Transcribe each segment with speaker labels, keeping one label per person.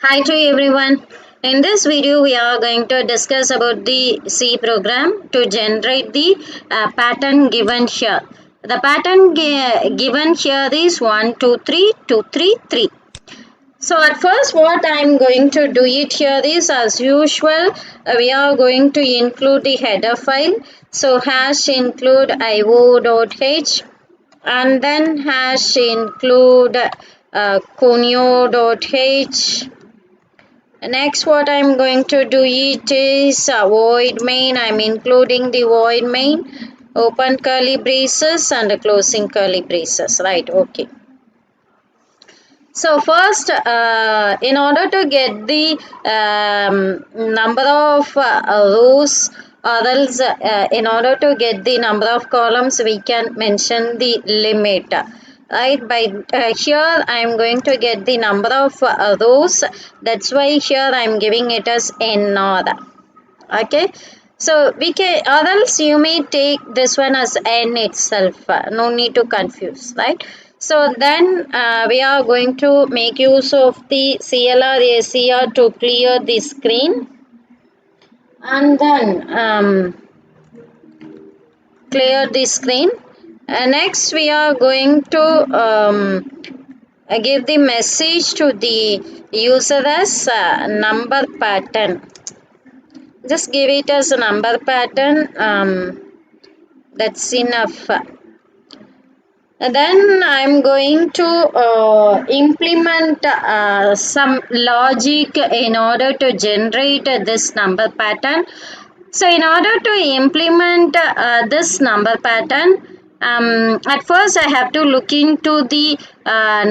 Speaker 1: Hi to everyone. In this video, we are going to discuss about the C program to generate the pattern given here. The pattern given here is 1, 2, 3, 2, 3, 3. So at first what I am going to do it here is as usual we are going to include the header file. So hash include io.h and then hash include conio.h. Next, what I'm going to do it is void main. I'm including the void main, open curly braces and closing curly braces. Right? Okay. So first, in order to get the number of rows, or else in order to get the number of columns, we can mention the limit. Right, by here I am going to get the number of rows. That's why here I am giving it as n order. Okay, so we can, or else you may take this one as n itself. No need to confuse, right? So then we are going to make use of the CLR ACR to clear the screen, and then clear the screen. Next we are going to give the message to the user as number pattern. Just give it as a number pattern. That's enough. And then I'm going to implement some logic in order to generate this number pattern. So in order to implement this number pattern, at first I have to look into the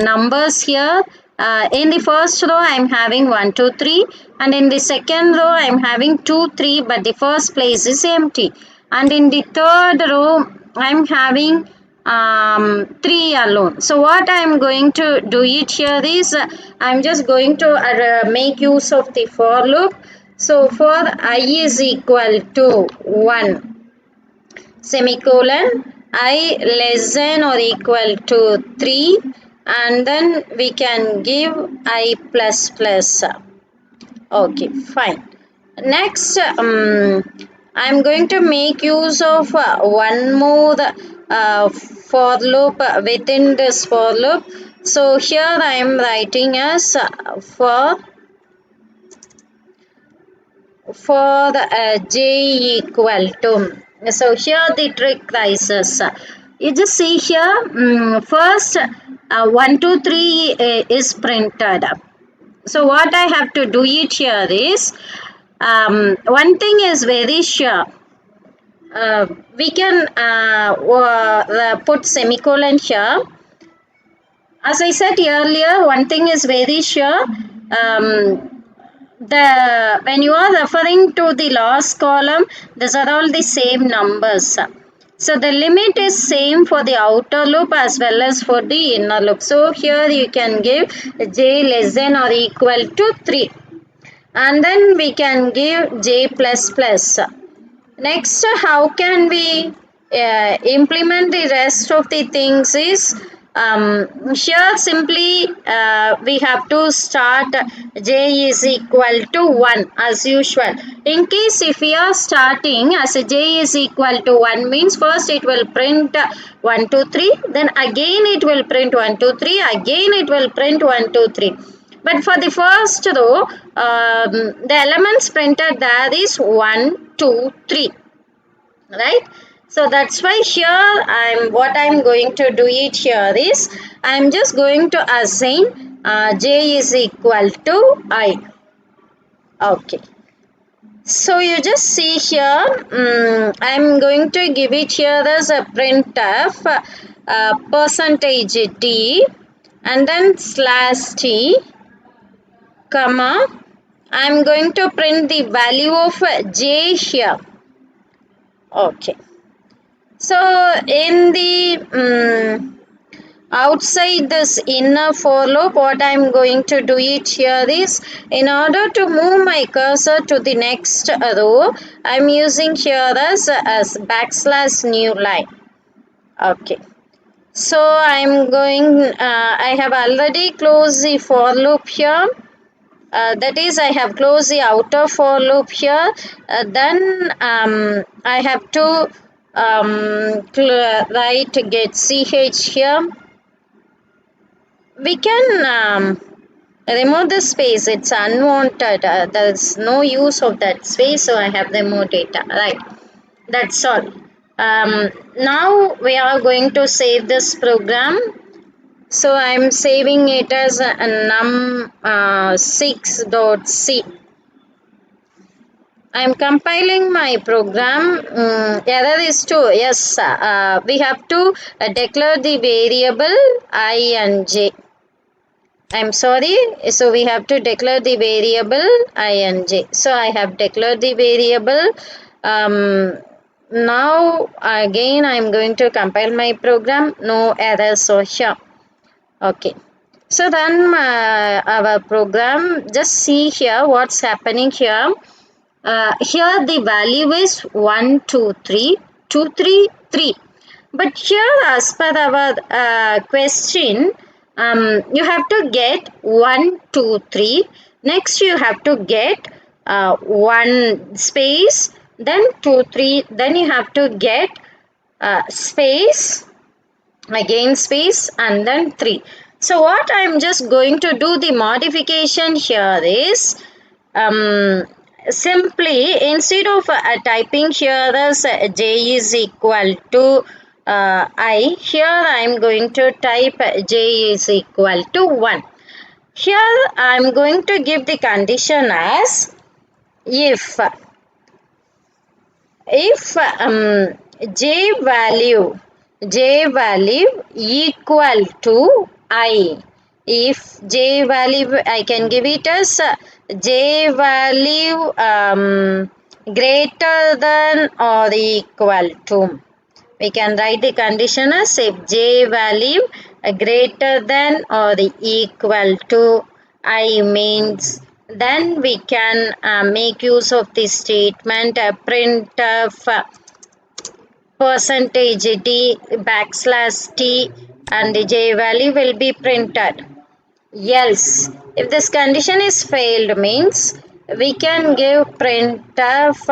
Speaker 1: numbers here. In the first row I'm having 1, 2, 3, and in the second row I'm having 2, 3, but the first place is empty. And in the third row I'm having 3 alone. So what I'm going to do it here is I'm just going to make use of the for loop. So for I is equal to 1 semicolon, I less than or equal to 3, and then we can give I plus plus. Okay, fine. Next, I'm going to make use of one more for loop within this for loop. So here I am writing as for j equal to. So here the trick rises. You just see here, first 1, 2, 3 is printed. So what I have to do it here is, one thing is very sure. We can put semicolon here. As I said earlier, one thing is very sure. The when you are referring to the last column, these are all the same numbers. So the limit is same for the outer loop as well as for the inner loop. So here you can give j less than or equal to 3. And then we can give j plus plus. Next, how can we implement the rest of the things is, here simply we have to start j is equal to 1 as usual. In case if we are starting as a j is equal to 1 means first it will print 1, 2, 3, then again it will print 1, 2, 3, again it will print 1, 2, 3. But for the first row, the elements printed there is 1, 2, 3, right? So that's why here I'm going to do it here is I'm just going to assign j is equal to I. Okay. So you just see here, I'm going to give it here as a printf percentage t and then slash t, comma, I'm going to print the value of j here. Okay. So in the outside this inner for loop, what I'm going to do it here is, in order to move my cursor to the next row, I'm using here as backslash new line. Okay. So I'm going, I have already closed the for loop here. that is, I have closed the outer for loop here. Then I have to write get ch here. We can remove the space. It's unwanted. There's no use of that space, so I have removed it. Right. That's all. Now we are going to save this program. So I'm saving it as a num6.c. I'm compiling my program. Error is to yes. We have to declare the variable I and j. I'm sorry. So we have to declare the variable I and j. So I have declared the variable. Now again I'm going to compile my program. No errors so here. Okay. So then our program, just see here what's happening here. Here the value is 1, 2, 3, 2, 3, 3. But here as per our question, you have to get 1, 2, 3. Next you have to get 1 space, then 2, 3. Then you have to get space, again space, and then 3. So what I'm just going to do the modification here is simply instead of typing here as j is equal to I, here I am going to type j is equal to 1. Here I am going to give the condition as if j value equal to I, if j value, I can give it as j value greater than or equal to, we can write the condition as if j value greater than or equal to I means, then we can make use of this statement printf percentage d backslash t, and the j value will be printed. Else, if this condition is failed means we can give printf,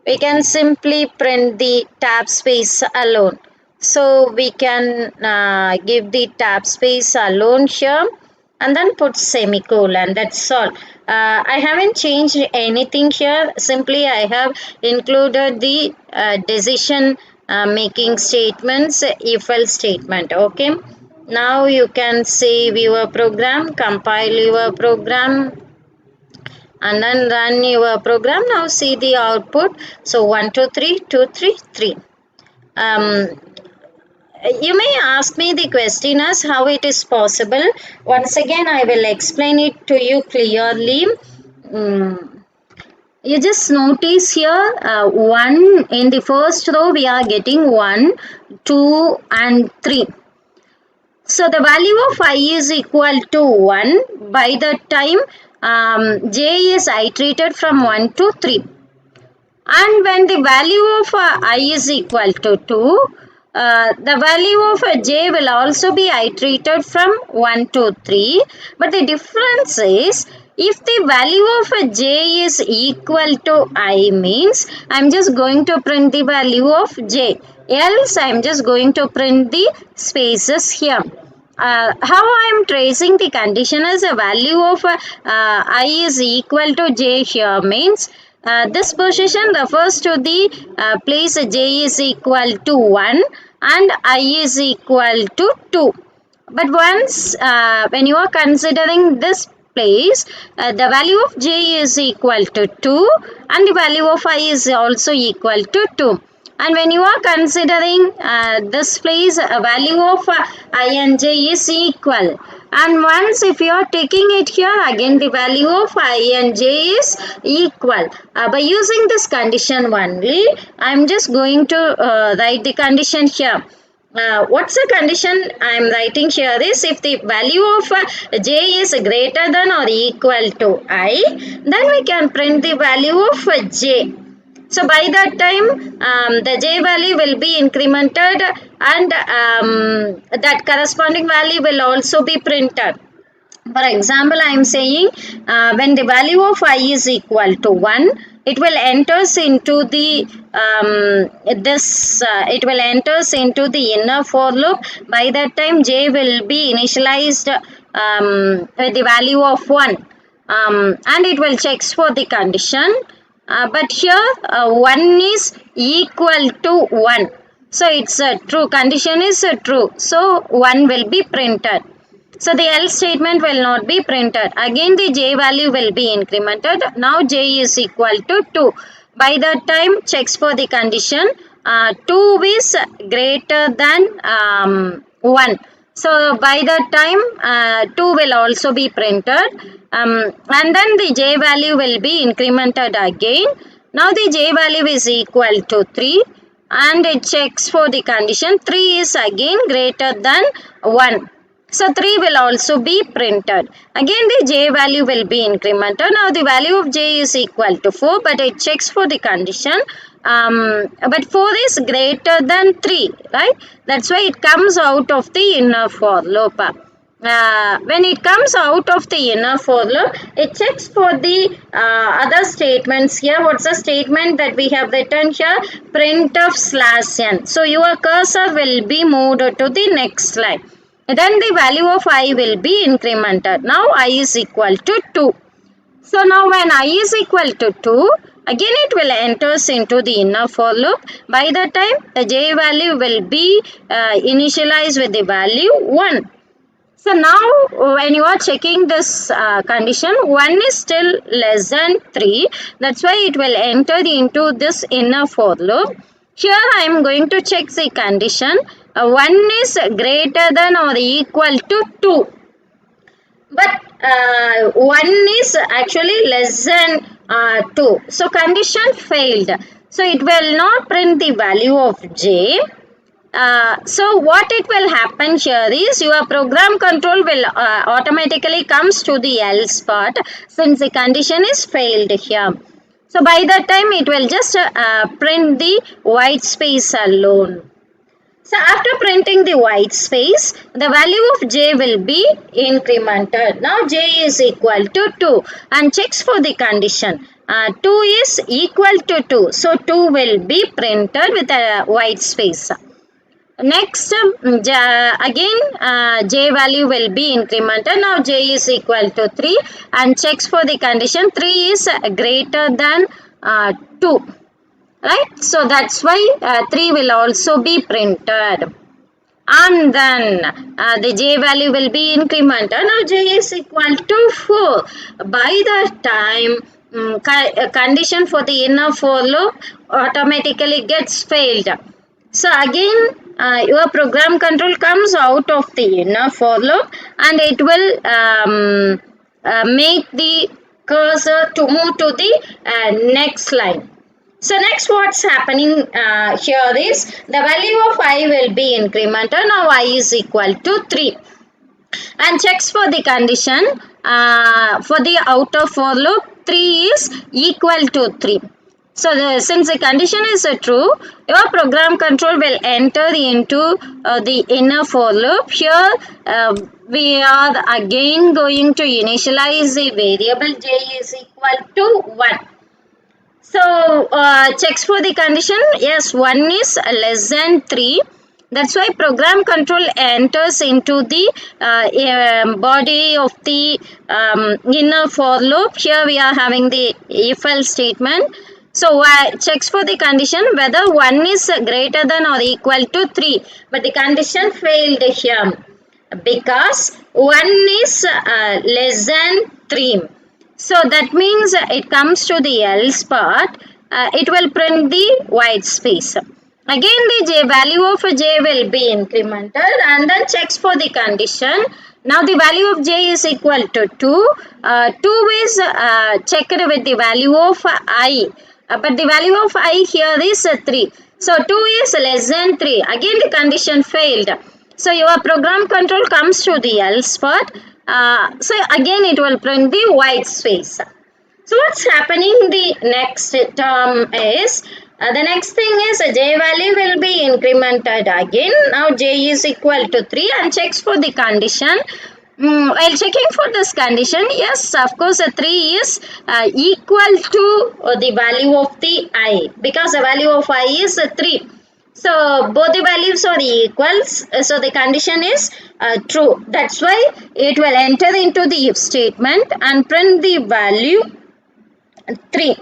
Speaker 1: we can simply print the tab space alone. So we can give the tab space alone here and then put semicolon. That's all. I haven't changed anything here. Simply I have included the decision making statements, if else statement. Okay. Now you can save your program, compile your program, and then run your program. Now see the output. So 1, 2, 3, 2, 3, 3. You may ask me the question as how it is possible. Once again I will explain it to you clearly. You just notice here 1 in the first row we are getting 1, 2 and 3. So the value of I is equal to 1 by the time j is iterated from 1 to 3. And when the value of I is equal to 2, the value of j will also be iterated from 1 to 3. But the difference is, if the value of j is equal to I means, I'm just going to print the value of j. Else, I'm just going to print the spaces here. How I am tracing the condition as a value of I is equal to j here means, this position refers to the place j is equal to 1 and I is equal to 2. But once when you are considering this place, the value of j is equal to 2 and the value of I is also equal to 2. And when you are considering this place, value of I and j is equal. And once if you are taking it here, again the value of I and j is equal. By using this condition only, I am just going to write the condition here. What's the condition I am writing here is, if the value of j is greater than or equal to I, then we can print the value of j. So by that time the j value will be incremented and that corresponding value will also be printed. For example, I am saying when the value of I is equal to 1, it will enters into the it will enters into the inner for loop. By that time, j will be initialized with the value of 1, and it will checks for the condition. But here 1 is equal to 1. So it's a true, condition is true. So 1 will be printed. So the else statement will not be printed. Again the j value will be incremented. Now j is equal to 2. By that time checks for the condition 2 is greater than 1. So by that time 2 will also be printed, and then the j value will be incremented again. Now the j value is equal to 3 and it checks for the condition 3 is again greater than 1. So 3 will also be printed. Again the j value will be incremented. Now the value of j is equal to 4, but it checks for the condition. But 4 is greater than 3, right? That's why it comes out of the inner for loop. When it comes out of the inner for loop, it checks for the other statements here. What's the statement that we have written here? Printf slash n. So your cursor will be moved to the next line. Then the value of I will be incremented. Now I is equal to 2. So now when I is equal to 2, again it will enters into the inner for loop. By the time the j value will be initialized with the value 1. So now when you are checking this condition, 1 is still less than 3. That's why it will enter into this inner for loop. Here I am going to check the condition. 1 is greater than or equal to 2. But 1 is actually less than 2. So condition failed. So it will not print the value of j. So what it will happen here is your program control will automatically comes to the else part since the condition is failed here. So by that time it will just print the white space alone. So after printing the white space, the value of j will be incremented. Now j is equal to 2 and checks for the condition. 2 is equal to 2. So 2 will be printed with a white space. Next, again j value will be incremented. Now j is equal to 3 and checks for the condition 3 is greater than 2. Right? So that's why 3 will also be printed. And then the j value will be incremented. Now j is equal to 4. By that time, condition for the inner for loop automatically gets failed. So again your program control comes out of the inner for loop and it will make the cursor to move to the next line. So next what's happening here is the value of I will be incremented. Now I is equal to 3 and checks for the condition for the outer for loop 3 is equal to 3. So since the condition is true, your program control will enter into the inner for loop. Here we are again going to initialize the variable j is equal to 1. So checks for the condition, yes, 1 is less than 3. That's why program control enters into the body of the inner for loop. Here we are having the if else statement. So checks for the condition whether 1 is greater than or equal to 3. But the condition failed here because 1 is less than 3. So that means it comes to the else part. It will print the white space. Again the j value of j will be incremented and then checks for the condition. Now the value of j is equal to 2. 2 is checked with the value of I. But the value of I here is 3. So 2 is less than 3. Again the condition failed. So your program control comes to the else part. So again it will print the white space. So what's happening the next term is the next thing is j value will be incremented again. Now j is equal to 3 and checks for the condition. While checking for this condition, yes, of course, 3 is equal to the value of the I, because the value of I is 3. So both the values are equals. So the condition is true. That's why it will enter into the if statement and print the value 3.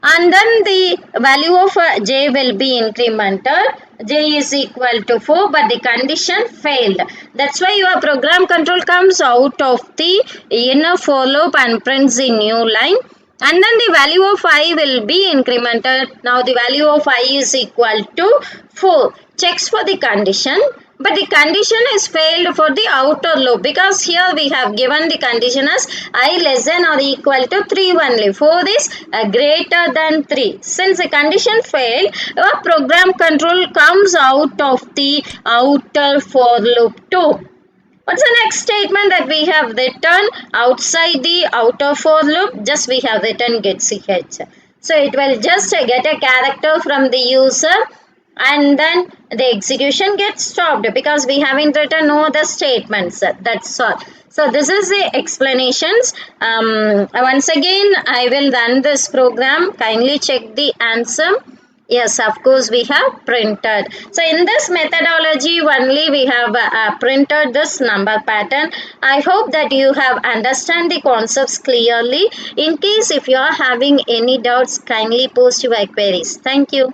Speaker 1: And then the value of j will be incremented. J is equal to 4, but the condition failed. That's why your program control comes out of the inner for loop and prints the new line. And then the value of I will be incremented. Now the value of I is equal to 4. Checks for the condition, but the condition is failed for the outer loop, because here we have given the condition as I less than or equal to 3 only. 4 is greater than 3. Since the condition failed, our program control comes out of the outer for loop too. What's the next statement that we have written outside the outer for loop? Just we have written get ch. So it will just get a character from the user, and then the execution gets stopped because we haven't written no other statements. That's all. So this is the explanations. Once again, I will run this program. Kindly check the answer. Yes, of course, we have printed. So in this methodology only we have printed this number pattern. I hope that you have understand the concepts clearly. In case if you are having any doubts, kindly post your queries. Thank you.